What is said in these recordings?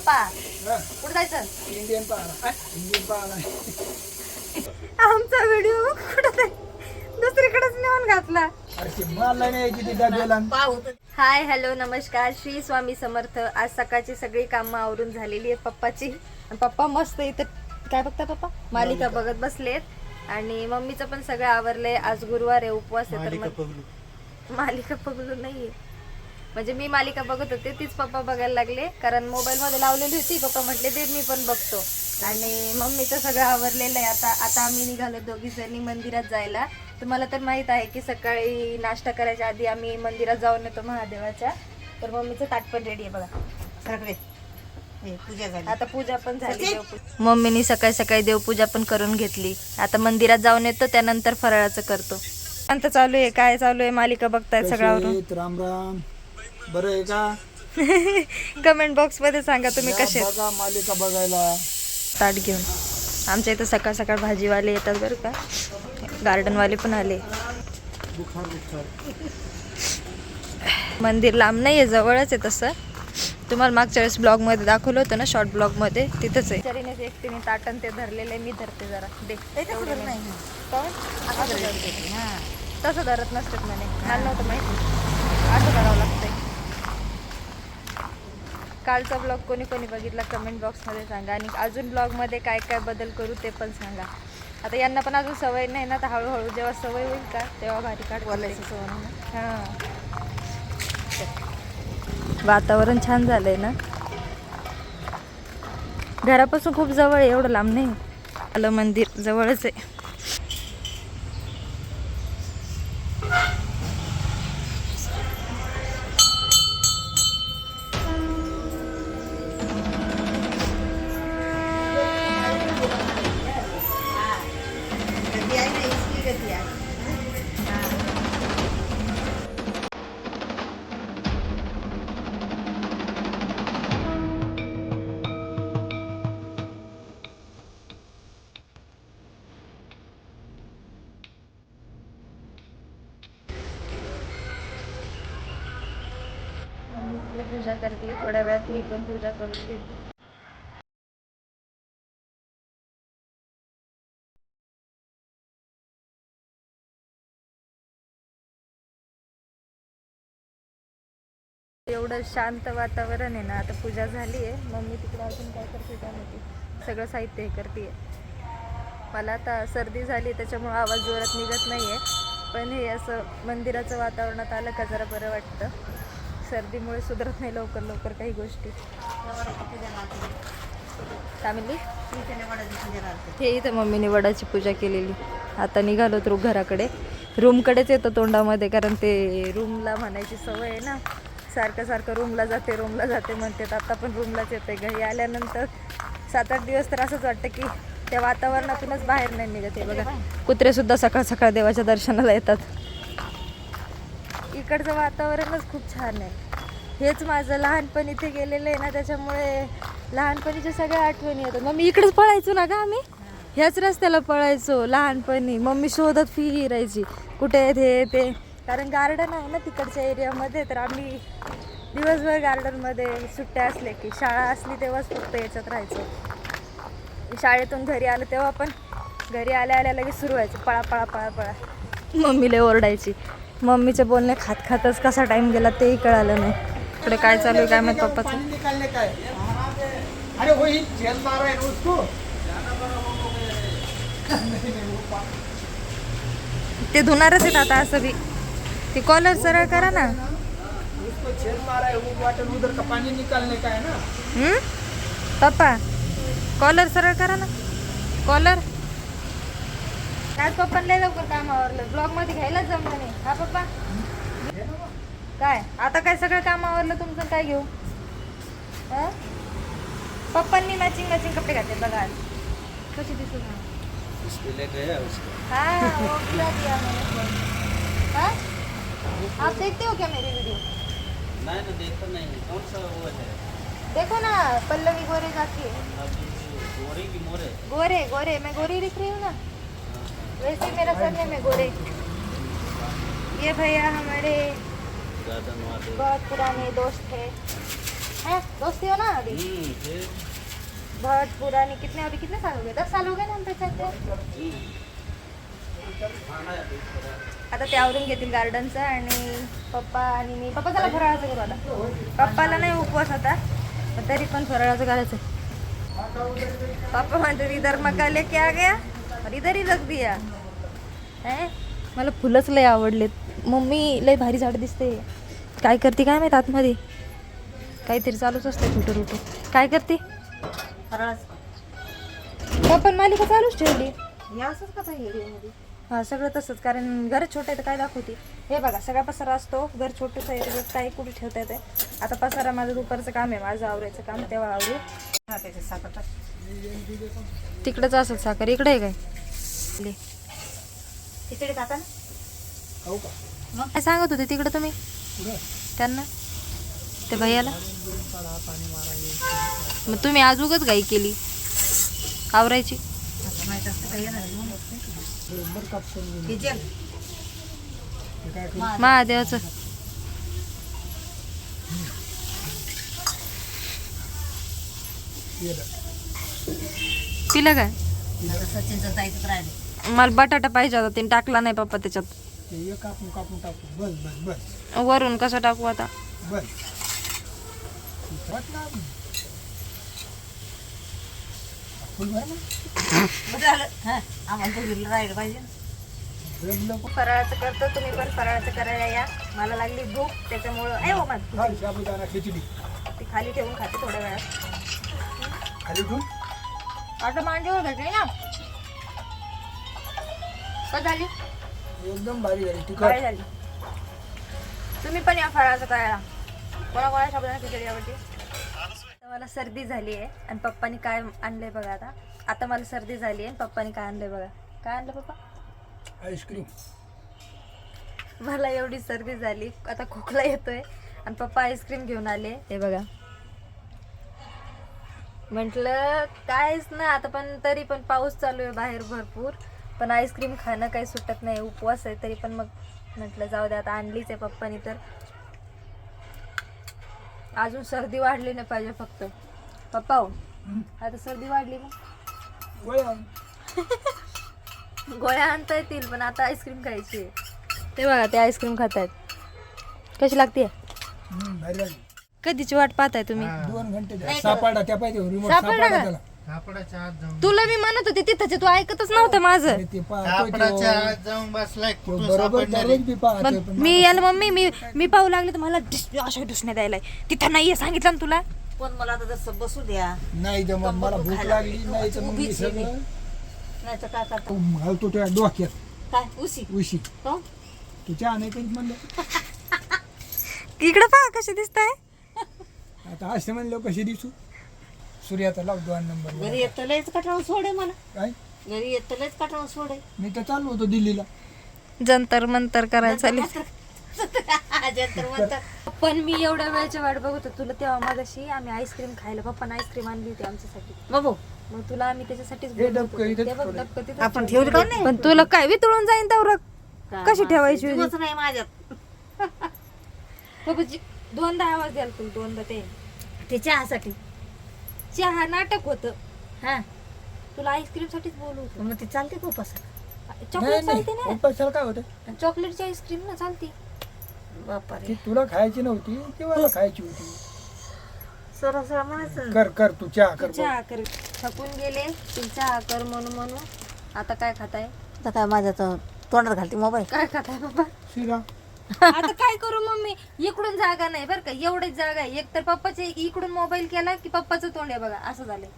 पप्पा कुठं जायचं? इंडियन पाहणा इंडियन पाहणा आमचा व्हिडिओ कुठं दुसरीकडेच नेऊन घातला. अरे मला नाही यायची ती डब्याला. हाय हॅलो नमस्कार, श्री स्वामी समर्थ. आज सकाळची सगळी कामं आवरून झालेली आहे पप्पाची. पप्पा मस्त इथं काय बघता पप्पा? मालिका बघत बसलेत आणि मम्मीचं पण सगळं आवरलंय. आज गुरुवार आहे, उपवास आहे. तर मालिका बघलो नाहीये, म्हणजे मी मालिका बघत होते तीच पप्पा बघायला लागले, कारण मोबाईल मध्ये लावलेली होती. पप्पा म्हटले ते मी पण बघतो. आणि मम्मीचं सगळं आवरलेलं आहे. आता आम्ही निघालो दोघी जणी मंदिरात जायला. तुम्हाला तर माहित आहे की सकाळी नाश्ता करायच्या आधी आम्ही मंदिरात जाऊन येतो महादेवाच्या. तर मम्मीचं ताट पण रेडी आहे बघा. पूजा झाली, आता पूजा पण झाली. मम्मीनी सकाळी सकाळी देवपूजा पण करून घेतली. आता मंदिरात जाऊन येतो, त्यानंतर फराळाचं करतो. अंत चालू आहे, काय चालू आहे? मालिका बघतायत सगळ्यावरून. राम राम, बरं आहे का? कमेंट बॉक्स मध्ये सांगा तुम्ही कसे. बघा मालिका बघायला. ताट घेऊन आमच्या इथं सकाळ सकाळ भाजीवाले येतात बरं का, गार्डनवाले पण आले. मंदिर लांब नाही आहे, जवळच आहे. तसं तुम्हाला मागच्या वेळेस ब्लॉग मध्ये दाखवलं होतं ना, शॉर्ट ब्लॉग मध्ये, तिथंच आहे. चरीने एकटीने ताटन ते धरलेले, मी धरते जरा. तसं धरत नसतात म्हणे, मला नव्हतं माहिती. असं करावं लागतंय. कालचा ब्लॉग कोणी कोणी बघितला कमेंट बॉक्समध्ये सांगा. आणि अजून ब्लॉगमध्ये काय काय बदल करू ते पण सांगा. आता यांना पण अजून सवय नाही ना, तर हळूहळू जेव्हा सवय होईल का तेव्हा भारी काढ बोलायची सवय. हां, वातावरण छान झालंय ना. घरापासून खूप जवळ आहे, एवढं लांब नाही. आलं मंदिर जवळच आहे. पूजा करते, थोड्या वेळात मी पण पूजा करते. एवढं शांत वातावरण आहे ना. आता पूजा झाली आहे. मम्मी तिकडे अजून काय करते काय माहिती, सगळं साहित्य हे करते. मला आता सर्दी झाली, त्याच्यामुळं आवाज जोरात निघत नाही आहे. पण हे असं मंदिराचं वातावरणात आलं का जरा बरं वाटतं. सर्दीमुळे सुधारत नाही लवकर लवकर काही गोष्टी. काय म्हणली? हे इथं मम्मीने वडाची पूजा केलेली. आता निघालो तर घराकडे, रूमकडेच येतो तोंडामध्ये, कारण ते रूमला म्हणायची सवय आहे ना. सारखं सारखं रूमला जाते म्हणतात. आता पण रूमलाच येते. घरी आल्यानंतर 7-8 दिवस तर असंच वाटतं की त्या वातावरणातूनच बाहेर नाही निघत. हे बघा, कुत्रेसुद्धा सकाळ सकाळ देवाच्या दर्शनाला येतात. इकडचं वातावरणच खूप छान आहे. हेच माझं लहानपण इथे गेलेलं आहे ना, त्याच्यामुळे लहानपणीच्या सगळ्या आठवणी येतात. मग मी इकडेच पळायचो ना का, आम्ही ह्याच रस्त्याला पळायचो लहानपणी. मम्मी शोधत फिरायची कुठे हे ते, कारण गार्डन आहे ना तिकडच्या एरियामध्ये. तर आम्ही दिवसभर गार्डनमध्ये, सुट्ट्या असल्या की, शाळा असली तेव्हाच फक्त याच्यात राहायचो. शाळेतून घरी आलं तेव्हा पण घरी आल्या लगेच सुरू व्हायचं पळा पळा पळा पळा. मम्मीला ओरडायची. मम्मीचे बोलणे खात खातच कसा टाइम गेला तेही कळालं नाही. इकडे काय चालू आहे काय माहित पप्पाचं. अरे वही जेल मारा है उसको. ते धुणारच आहेत आता. असं बी ते कॉलर सरळ करा ना. उसको जेल मारा है, वो वाटर उधर का पानी निकालने का है ना. पप्पा कॉलर सरळ करा ना. कॉलर आज पप्पांना लवकर काम आवरलं, ब्लॉग मध्ये घ्यायलाच जमलं नाही. हा पप्पा काय आता काय सगळं काम आवरलं तुमचं, काय घेऊ? पप्पांनी मॅचिंग कपडे घातले बघा आज. कशी दिसत हाँ? आप देखते हो क्या मेरी वीडियो? नहीं ना, देखता नहीं है। कौन सा वो है? देखो ना, पल्लवी गोरे जाती है. गोरे की मोरे? गोरे गोरे, मैं गोरी दिख रही हूँ ना, वैसे मेरा सरनेम है गोरे. ये भैया हमारे बहुत पुराने दोस्त थे. हैं? दोस्ती हो ना अभी फिर बहुत पुरानी कितने साल हो गए 10 साल हो गए ना आमच्या साथ खाना है अभी थोड़ा। आता ते आवरून घेतील गार्डनचं आणि पप्पा आणि मी पप्पा त्याला फराळाचं करू आता पप्पाला नाही उपवास आता पण तरी पण फराळाचं करायचं पापा म्हणते इधर मका लेके आ गया और इधर ही रख दिया है मला फुलंच लय आवडलेत मम्मी लय भारी झाड दिसते काय करते काय माहित आतमध्ये काहीतरी चालूच असतं छोटं रोटं काय करते पण मालिका चालूच ठेवली असंच कसं व्हिडिओमध्ये हा सगळं तसंच कारण घर छोटं आहे तर काय दाखवते हे बघा सगळा पसारा असतो घर छोटंच आहे त्याच्यात काही कुठे ठेवता येते आता पसारा माझं दुपारचं काम आहे माझं आवरायचं काम तेव्हा आवरू हा त्याच्यात साखर टाक. तिकडंच असत साखर इकडे आहे काय ले. खिचडी खाता ना खाऊ का काय सांगत होते तिकडं तुम्ही त्यांना ते भैयाला मग तुम्ही आज उगाच गाई केली आवरायची आता माहित असतं काही येणार नाही. बरोबर कापसून घेऊन. खिचड. हे काय करू? महादेवाचं ये बघ. पिलं काय आता सचिनचं जायचंच राहिले मला बटाटा पाहिजे होता तिने टाकला नाही पप्पा त्याच्यात हे कापून कापून टाकू बस बस बस वरून कसं टाकू आता बस वाट ना. फुल भर ना. बरं झालं हा आम्हाला दोघीला राहिलं पाहिजे ना. जमलं. फराळाचं करतो तुम्ही पण फराळाचं करायला या मला लागली भूक त्याच्यामुळं आहे हो माझं हा साबुदाणा खिचडी ती खाली ठेवून खाते थोड्या वेळात खाली ठेवून आता मांडीवर घातली ना का झाली एकदम भारी झाली काय तिखट. झाली तुम्ही पण या फराळाचं करायला कोणा साबुदाणा खिचडी आवडते आता मला सर्दी झाली आहे आणि पप्पानी काय आणलंय बघा आता मला सर्दी झाली आहे आणि पप्पानी काय आणलंय बघा काय आणलं पप्पा आईस्क्रीम मला एवढी सर्दी झाली आता खोकला येतोय आणि पप्पा आईस्क्रीम घेऊन आले हे बघा म्हटलं कायच ना आता पण तरी पण पाऊस चालू आहे बाहेर भरपूर पण आईस्क्रीम खाणं काही सुटत नाही उपवास आहे तरी पण मग म्हटलं जाऊ दे आता आणलीच आहे पप्पानी तर अजून सर्दी वाढली नाही पाहिजे फक्त पप्पा हो आता सर्दी वाढली ना गोळ्या गोळ्या आणता येतील पण आता आईस्क्रीम खायची आहे. ते बघा ते आईस्क्रीम खात आहेत कशी लागते भारी झाली. कधीची वाट पाहताय तुम्ही 2 घंटे झाले. सापडा त्या पाहिजे रिमोट सापडला सापडा का? त्याला सापडाच्या आत जाऊन तुला मी म्हणत होते तिथंच आहे, तू ऐकतच नव्हतं माझं आणि ते सापडाच्या आत जाऊन बसलाय कुठून बरोबर सापडणार दररोज बी पाहते मग पण मी याला मम्मी मी पाहू लागले तर मला अशा दुसण्या द्यायला तिथं नाहीये सांगितलं ना तुला पण मला आता जसं बसू द्या नाही जमत मला भूक लागली नाही तर मग मी सगळं नाही तर काय करतो घालतो त्या डोक्यात काय उशी उशी हो तू चहा नाही करीत म्हणलं इकडे पहा कशी दिसताय आता असं म्हणलं कशी दिसू सूर्याचा लाव 2 नंबर घरी येत लयच कटाळून सोडे मला काय घरी येत लयच कटाळून सोडे मी तर चाललो होतो दिल्लीला जंतर मंतर करायला चालली जंतर म्हणतात पण मी एवढ्या वेळची वाट बघत होतो तुला तेव्हा मगाशी आम्ही आईस्क्रीम खायला पप्पाने आईस्क्रीम आणली होती आमच्यासाठी बाबू मग तुला आम्ही त्याच्यासाठीच हे बोलवत डबकं होतो. इथं ते बघ, ठेवलंय. डबकं तिथंच आपण ठेवलंय. ठेवलं का नाही पण तुला काय वितळून जाईन तर कशी ठेवायची होती? जीवच नाही माझ्यात बाबा, 2दा आवाज द्याल तू 2दा ते ते चहासाठी चहा नाटक होतं हा तुला आईस्क्रीम साठीच बोलवतो मग ते चालते खूप असं नाही चॉकलेट चालते नाही ना उपासाला काय होतं चॉकलेटची आईस्क्रीम ना चालती बापा ती तुला खायची नव्हती ती मला खायची होती सरळ म्हणायचं कर कर तू चहा कर चहा कर थकून गेले तू चहा कर म्हणून आता काय खाताय आता काय माझ्या तर तोंडात घालते मोबाईल काय खाताय बाबा शिरा आता काय करू मम्मी इकडून जागा नाही बरं का एवढीच जागा आहे एक तर पप्पाचे इकडून मोबाईल केला की पप्पाचं तोंड आहे बघा असं झालंय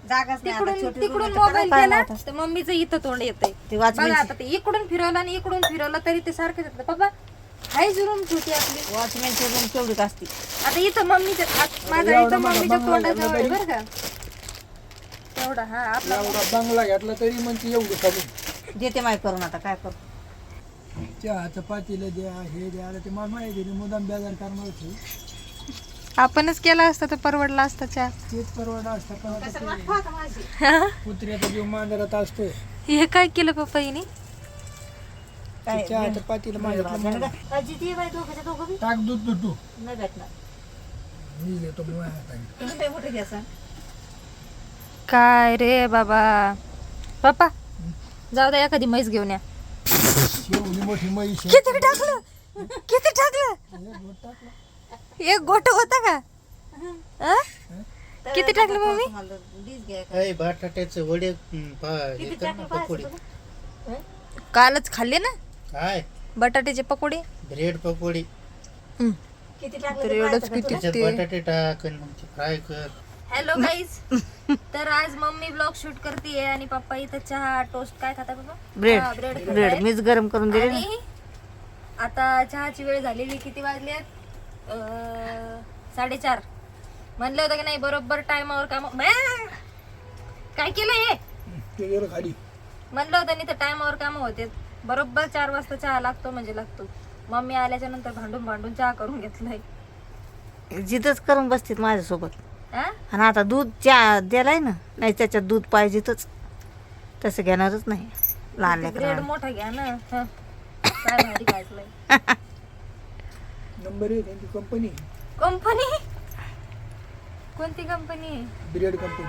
जागाच नाही आता, तिकडून छोटी तिकडून रूम आहे तर मोबाईल काय केला नव्हतं. तर मम्मीचं इथं तोंड येतंय ते बघा वॉचमॅन आता ते इकडून फिरवलं आणि इकडून फिरवलं तरी ते सारखंच येतं पप्पा हायच रूम छोटी आपली वॉचमॅनची रूम केवढीच असते आता इथं मम्मीच्या माझ्या एवढा इथं मोठा मम्मीच्या बंगला तोंडाजवळ आहे घेतला बरं का तेवढा हा आपला एवढा बंगला घेतला तरी म्हणते एवढं खाली देते माय करून आता काय करू चहा चपातीला द्या हे द्या आता ते मला माहिती नाही मुदाम बेजार करणार होते आपणच केला असता तर परवडला असता चहा तेच परवडा असतं पण आता कसं ते वाट पाहता माझी कुत्र्याचा जीव मांजरात असतो हे काय केलं पप्पा हिने काय चहा चपातीला मागितलं मला. आजी ती बाई दोघं बी टाक दूध दूध तू नाही भेटणार मी देतो मग आता. तुम्ही काय मोठे घ्या सांग. काय रे बाबा. पप्पा जाऊ द्या एखादी म्हैस घेऊन या. एवढी मोठी म्हैस आहे. किती टाकलं किती टाकलं एक गोट होता का आ? किती टाकलं मम्मी? तुम्हाला डीज घ्या का? अय बटाट्याचे वडे किती टाकलं पकोडी पाहायचं तुला? कालच खाल्ले ना काय बटाट्याचे पकोडे. ब्रेड पकोडी किती टाकलं तर ते एवढंच पाहायचं का किती तुला? त्याच्यात ते. बटाटे टाक आणि मग फ्राय कर. Hello guys. तर आज मम्मी ब्लॉग शूट करते आणि पप्पा इथं चहा टोस्ट काय खाता पप्पा? ब्रेड हा, ब्रेड खातायत. ब्रेड मीच गरम करून दिले ना. आणि आता चहाची वेळ झालेली. किती वाजलेत? 4:30. म्हणलं होतं की नाही बरोबर टायमावर काम. काय केलं हे? ते गेलं खाली. म्हणलं होतं नाही तर टायमावर काम होते. बरोबर 4 वाजता चहा लागतो म्हणजे लागतो. मम्मी आल्याच्या नंतर भांडून भांडून चहा करून घेतलाय. जिथंच करून बसतील माझ्यासोबत. हा? आणि आता दूध चहा द्यालाय ना, नाही त्याच्यात दूध पाहिजेतच. तसं घेणारच नाही लहान ब्रेड लेकरांना. मोठा घ्या ना. हं. काय भारी काढलंय. नंबर आहे त्यांची कंपनी. कंपनी कोणती कंपनी? Bread company.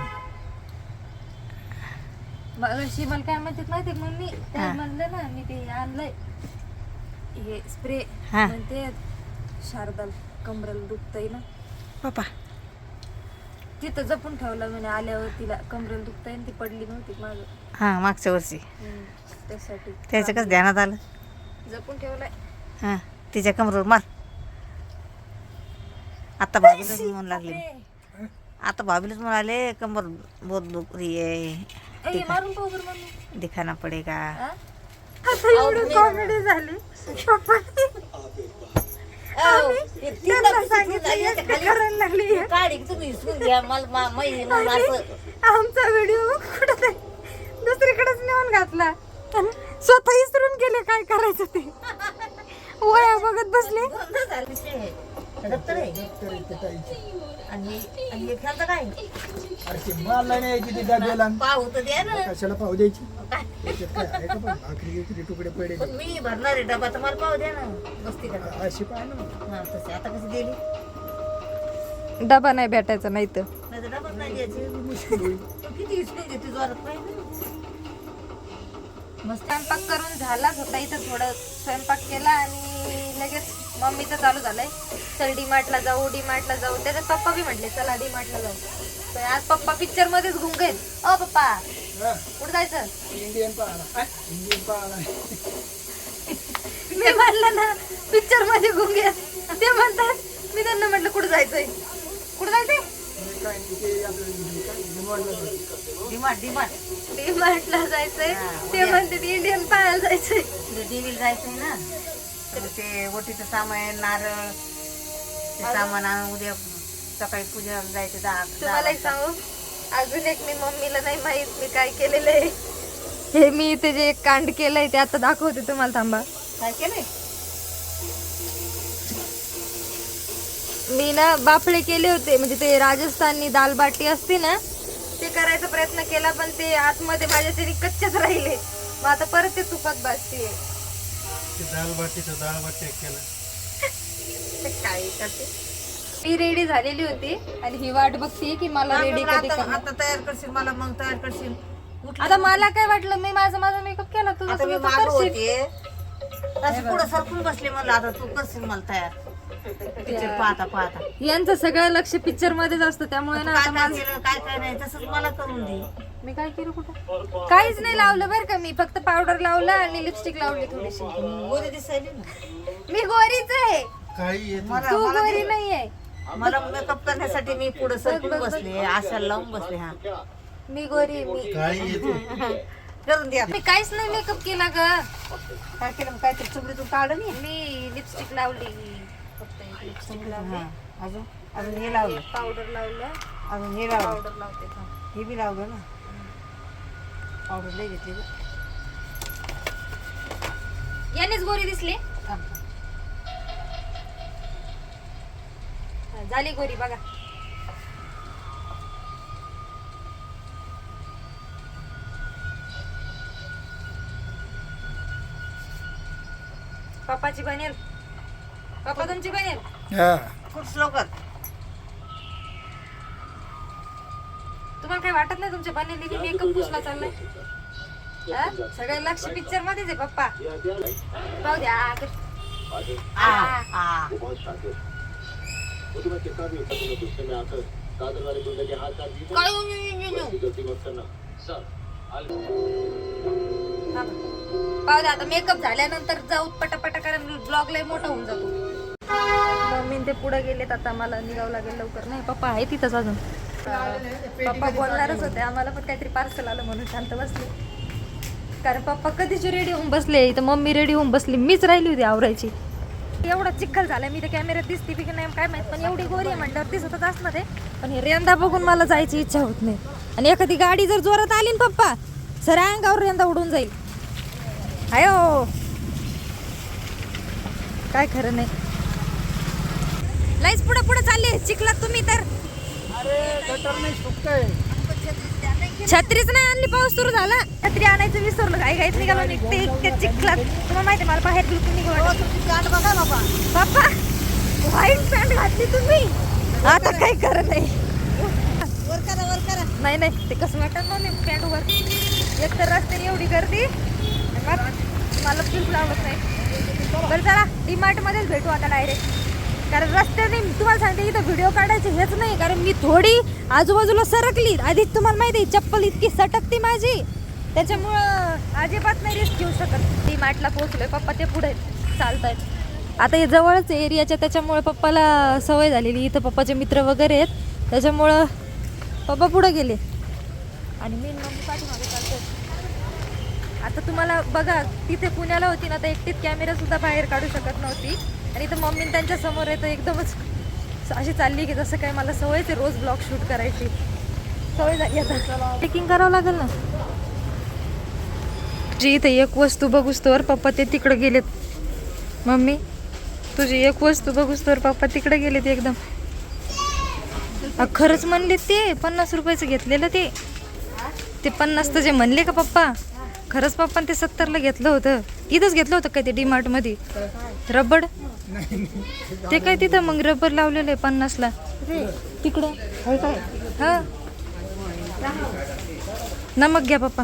मगाशी मला काय म्हणतात माहिती आहे मम्मी? ते हा. म्हणलं ना मी ते आणलंय हे स्प्रे. हा. म्हणते शारदाल कमरेला दुखतंय ना. पप्पा तिथं जपून ठेवलं म्हणे आल्यावर तिला कमरेला दुखतंय आणि ती पडली नव्हती माझं. हां मागच्या वर्षी त्यासाठी त्याचं कसं ध्यानात आलं. जपून ठेवलंय. हां तिच्या कमरेवर मार. आता भाभीलाच म्हणून लागले. आता भाभीलाच म्हणाले कंबर बहुत दुख रही है, ए, मारून पाहू बरं मम्मी. दिखाना पडेगा. हा? आता एवढी कॉमेडी झाली पप्पानी. त्यांना सांगितलं हेच करायला लागली आहे. आमचा व्हिडिओ कुठं दुसरीकडेच नेऊन घातला. स्वतः विसरून गेले काय करायचं ते. वया बघत बसले. दप्तर आहे तर ते ताईची. आणि हे खेळतं काय अरे ते मला नाही यायची ती डब्याला. पाहू तर द्या ना. कशाला पाव द्यायची? काय त्याच्यात काय आहे का पण भाकरी किती तुकडे पडले. पण मी भरणार आहे डबा तर मला पाहू द्या ना. बसते का अशी पाय ना. हां तसे आता कशी दिली. डबा नाही भेटायचा नाही तर. नाही तर डबाच नाही द्यायची. मुश्किल होईल. तू किती हिसकून देते जोरात पाहिजे. मस्त स्वयंपाक करून झालाच होता. इथं थोडं स्वयंपाक केला आणि लगेच मम्मीचं चालू झालंय चल डी-मार्टला जाऊ डी-मार्टला जाऊ. त्याच्यात पप्पा बी म्हटले चला डी-मार्टला जाऊ. तर आज पप्पा पिक्चर मध्येच गुंग आहेत. ओ पप्पा हा, कुठं जायचं? इंडियन पाहला. इंडियन पाहला. मी म्हणलं ना पिक्चर मध्ये गुंग आहेत. ते म्हणतात मी त्यांना म्हटलं कुठं जायचंय कुठं जायचंय? काय नाही, ते आपलं काय डिमांडला जाऊ. डिमांड डी-मार्टला जायचंय. हा, ते म्हणतात इंडियन पाहायला जायचंय. देवीला जायचंय ना. तर ते ओटीचं सामान नारळ ते सामान आणून उद्या सकाळी पूजा जायचं. तुम्हाला एक सांगू अजून एक मी मम्मीला नाही माहित मी काय केलेलं आहे. हे मी इथे जे एक कांड केलंय ते आता दाखवते तुम्हाला. थांबा. काय केलंय. मी ना बाफळे केले होते म्हणजे ते राजस्थानी दाल बाटी असते ना ते करायचा प्रयत्न केला पण ते आतमध्ये माझ्यासाठी कच्चेच राहिले. मग आता परत ते तुपात भाजते. ते दाल बाटी केलं. काय करते. मी रेडी झालेली होती आणि ही वाट बघते की मला रेडी कधी करणार. आता तयार करशील मला मग तयार करशील. आता मला काय वाटलं मी माझा मेकअप केला तुझा आता मी makeup मागं करशील. होते अशी पुढं सरकून बसले म्हणलं आता तू करशील मला तयार. पिक्चर पाहता पाहता यांचं सगळं लक्ष पिक्चर मध्येच असतं त्यामुळे ना काय आता काय माझं केलं काय काय नाही तसंच मला करून दे. मी काय केलं कुठं काहीच नाही लावलं बरं का. मी फक्त पावडर लावलं आणि लिपस्टिक लावली थोडीशी. गोरी दिसायली ना. मी गोरीच आहे. काळी येत तू गोरी नाहीये. मला मेकअप करण्यासाठी मी पुढे सरकून बसले आशाला लावून बसले. हा मी गोरी आहे, मी काळी येते. करून द्या. मी काहीच नाही मेकअप केला ग. काय केलं मग काहीतरी चुबडीतून काढलं नाही. मी लिपस्टिक लावली फक्त एक लिपस्टिक लावली. हा अजून अजून हे लावलं. पावडर लावलं. अजून हे लावलं. पावडर लावते थांब. हे बी लावलं ना. पावडर लई घेतली ग. यानेच गोरी दिसली. झाली गोरी बघा. पप्पाची बनेल. पप्पा तुमची बनेल. हा, खूप लवकर तुम्हाला काही वाटत नाही तुमच्या बनेली मेकअप पुसला चाललाय? हा? सगळे लक्ष पिक्चर मध्येच आहे पप्पा. पाहू द्या. पाहू द्या आता मेकअप झाल्यानंतर जाऊ पटापटा, कारण ब्लॉग लय मोठा होऊन जातो. मम्मी ते पुढे गेलेत, आता मला निघावं लागेल लवकर. नाही पप्पा आहे तिथंच अजून. पप्पा बोलणारच होते, आम्हाला पण काहीतरी पार्सल आलं म्हणून शांत बसले. कारण पप्पा कधीच रेडी होऊन बसले, तर मम्मी रेडी होऊन बसली, मीच राहिली होती आवरायची. एवढा चिखल झालाय, मी तर कॅमेऱ्यात दिसते की नाही काय माहित, पण एवढी गोरी आहे म्हणल्यावर दिसतच असणार आहे. पण हे रेंदा बघून मला जायची इच्छा होत नाही. आणि एखादी गाडी जर जोरात आली ना पप्पा, सर अंगावर रेंदा उडून जाईल. आयो काय खरं नाही. लईच पुढे पुढे चालले चिखलात तुम्ही तर. अरे गटर नाही सुकतंय. छत्रीच नाही आणली, पाऊस सुरू झाला. छत्री आणायचं विसरलो, काही काहीच निघालो निघते इतक्या चिखलात. तुम्हाला माहिती मला बाहेर बिलकुल निघालो. पॅन्ट बघा बाबा. पप्पा व्हाईट पॅन्ट घातली तुम्ही, आता काही करत नाही. वर करा वर करा. नाही नाही ते कसं वाटत ना मी पॅन्ट वर. एक तर रस्त्याने एवढी गर्दी, मला बिलकुल आवडत नाही. बरं चला डीमार्ट मध्येच भेटू आता डायरेक्ट. कारण रस्त्याने तुम्हाला सांगते इथं व्हिडिओ काढायचे हेच नाही, कारण मी थोडी आजूबाजूला सरकली. आधीच तुम्हाला माहिती आहे चप्पल इतकी सटकती माझी, त्याच्यामुळं अजिबात नाही रिस्क घेऊ शकत. डीमार्टला पोहोचलोय, पप्पा ते पुढे चालतायत. आता हे जवळच एरियाच्या, त्याच्यामुळे पप्पाला सवय झालेली. इथं पप्पाचे मित्र वगैरे आहेत, त्याच्यामुळं पप्पा पुढे गेले आणि मी मम्मी पाठीमागे चालते. आता तुम्हाला बघा, तिथे पुण्याला होती ना तर एकटीच कॅमेरा सुद्धा बाहेर काढू शकत नव्हती. आणि इथं मम्मी त्यांच्या समोर आहे तर एकदमच अशी चालली की जसं काय मला सवयच आहे रोज ब्लॉग शूट करायची. सवय झाली आता. चेकिंग करावं लागेल ना. जी इथे एक वस्तू बघूस तर पप्पा ते तिकडे गेलेत. मम्मी तुझी एक वस्तू बघूस तर पप्पा तिकडे गेलेत एकदम. खरंच म्हणले ते 50 रुपयाचं घेतलेलं ते 50 जे म्हणले का पप्पा, खरंच पप्पा ते 70ला घेतलं होतं. इथंच घेतलं होतं काय ते डीमार्ट मध्ये रबड? ते काय तिथं मग रबर लावलेलं आहे 50ला तिकडं. हा नमक घ्या पप्पा.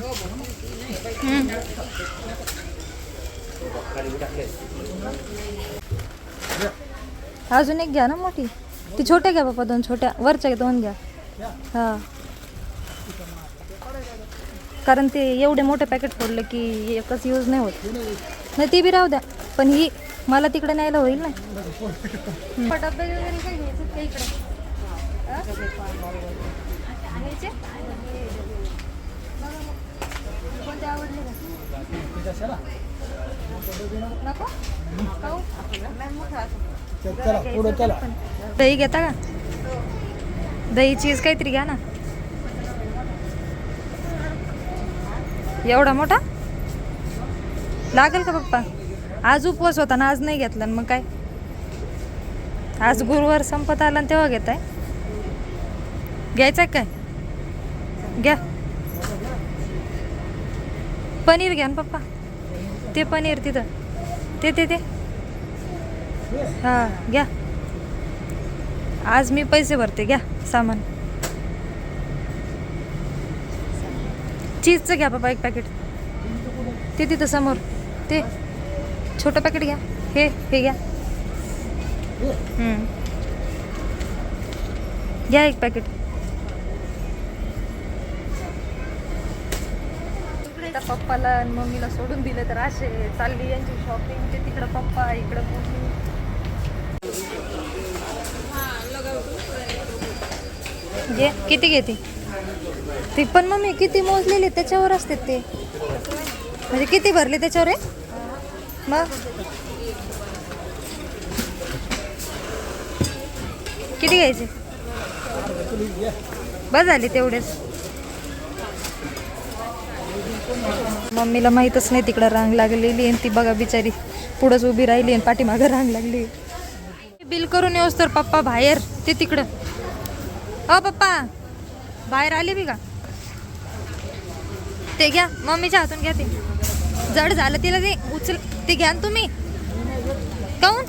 अजून एक घ्या ना मोठी, ती छोट्या घ्या पप्पा, 2 छोट्या वरच्या 2 घ्या. हा कारण ते एवढे मोठे पॅकेट फोडलं की एकच यूज नाही होत. नाही ते बी राहू द्या, पण ही मला तिकडे न्यायला होईल ना. डबे वगैरे काही घ्यायचं का इकडे? कोणते आवडले का? नको खाऊ? चला पुढे चला. दही घेता का? दही चीज काहीतरी घ्या ना. एवढा मोठा लागेल का पप्पा? आज उपवास होता ना, आज नाही घेतला मग काय. आज गुरुवार संपत आला तेव्हा घेताय. घ्यायचं काय? घ्या. पनीर घ्या ना पप्पा, ते पनीर तिथं ते ते ते हां घ्या. आज मी पैसे भरते, घ्या सामान. चीजचं घ्या पप्पा 1 पॅकेट, ते तिथं समोर ते छोटं पॅकेट घ्या. हे घ्या. घ्या 1 पॅकेट. आता पप्पाला आणि मम्मीला सोडून दिले तर असे चालली यांची शॉपिंग. ते तिकडं पप्पा, इकडं मम्मी. घे किती घेते ती पण मम्मी? किती मोजलेले त्याच्यावर असते ते, म्हणजे किती भरले त्याच्यावर आहे. मग किती घ्यायचे? बस झाले तेवढेच. मम्मीला माहीतच नाही तिकडं रांग लागलेली आणि ती बघा बिचारी पुढंच उभी राहिली आणि पाठीमागं रांग लागली. बिल करून येऊस तर पप्पा बाहेर, ते तिकडं. हो पप्पा बाहेर आले बी का? ते घ्या मम्मीच्या हातून घ्या. ते जड झालं तिला, ते उचल, ते घ्या ना तुम्ही. काऊन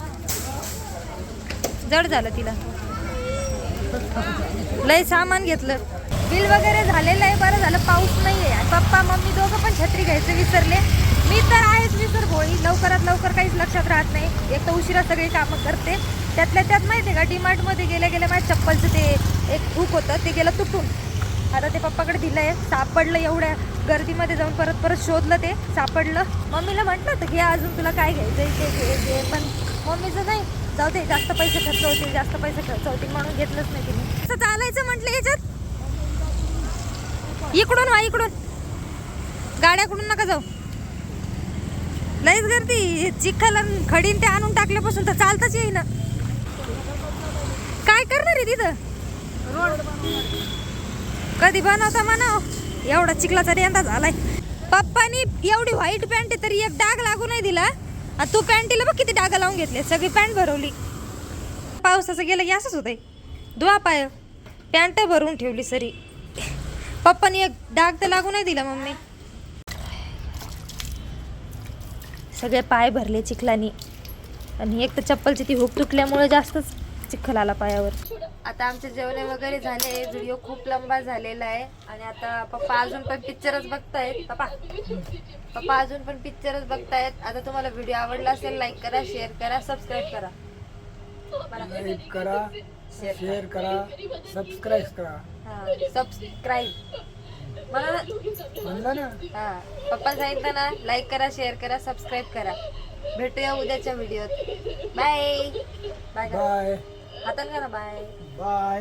जड झालं तिला? लय सामान घेतलं. बिल वगैरे झालेलं आहे, बरं झालं पाऊस नाही आहे. पप्पा मम्मी दोघं पण छत्री घ्यायचं विसरले. मी तर आहेच विसर भोळी, लवकरात लवकर काहीच लक्षात राहत नाही. एक तर उशिरा सगळी कामं करते. त्यातल्या त्यात माहिती आहे का, डीमार्टमध्ये गेल्या माझ्या चप्पलचं ते एक हुक होतं ते गेलं तुटून. आता ते पप्पाकडे दिलं आहे, सापडलं. एवढ्या गर्दीमध्ये जाऊन परत शोधलं, ते सापडलं. मम्मीला म्हटलं होतं घे अजून तुला काय घ्यायचं ते घे, पण मम्मीचं नाही, जाऊ दे जास्त पैसे खर्च होतील म्हणून घेतलंच नाही तिने. असं चालायचं म्हटलं याच्यात. इकडून वा, इकडून गाड्याकडून नका जाऊ, लईच गर्दी. चिखल खडीन ते आणून टाकल्यापासून तर चालताच येईना. काय करणार आहे तिथं? कधी बनवता म्हणाव, एवढा चिखलाचा रेंदा झालाय. पप्पानी एवढी व्हाईट पॅन्ट आहे तरी एक डाग लागू नाही दिला. आणि तू पॅन्टीला बघ किती डाग लावून घेतले, सगळी पॅन्ट भरवली. पावसाचं गेलं की असंच होतंय, धुवा पाय, पॅन्ट भरून ठेवली सरी. पप्पानी एक डाग तर लागू नाही दिला. मम्मी सगळे पाय भरले चिखलानी, आणि एक तर चप्पलची ती हुक तुटल्यामुळे जास्तच चिखल आला पायावर. आता आमचे जेवणे वगैरे झाले, व्हिडिओ खूप लंबा झालेला आहे. आणि आता पप्पा अजून पण पिक्चरच बघतायत. पप्पा अजून पण पिक्चरच बघतायत. आता तुम्हाला व्हिडिओ आवडला असेल, लाईक करा, शेअर करा, सबस्क्राईब करा. लाईक करा, शेअर करा, सबस्क्राईब करा. सबस्क्राईब म्हणलं ना. हा, पप्पा सांगितलं ना, लाईक करा, शेअर करा, सबस्क्राईब करा. भेटूया उद्याच्या व्हिडिओत. Bye bye. बाय हातान करा बाय. बाय.